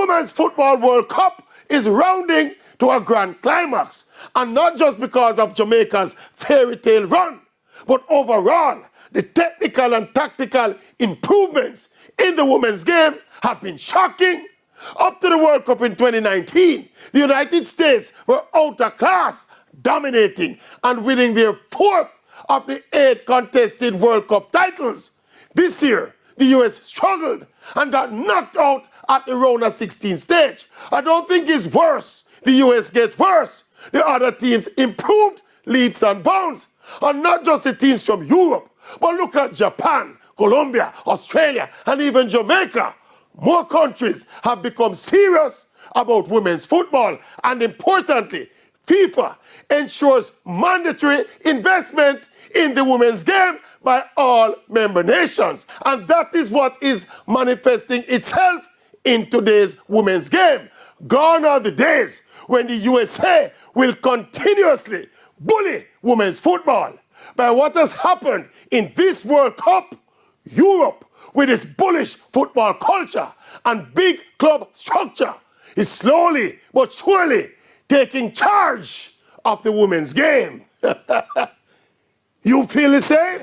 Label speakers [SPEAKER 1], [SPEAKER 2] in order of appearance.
[SPEAKER 1] Women's Football World Cup is rounding to a grand climax, and not just because of Jamaica's fairy tale run, but overall, the technical and tactical improvements in the women's game have been shocking. Up to the World Cup in 2019, the United States were out of class, dominating and winning their 4th of the 8 contested World Cup titles. This year, the US struggled and got knocked out at the round of 16 stage. I don't think it's worse. The US gets worse. The other teams improved leaps and bounds. And not just the teams from Europe, but look at Japan, Colombia, Australia, and even Jamaica. More countries have become serious about women's football, and importantly, FIFA ensures mandatory investment in the women's game by all member nations. And that is what is manifesting itself in today's women's game. Gone are the days when the USA will continuously bully women's football. By what has happened in this World Cup, Europe, with its bullish football culture and big club structure, is slowly but surely taking charge of the women's game. You feel the same?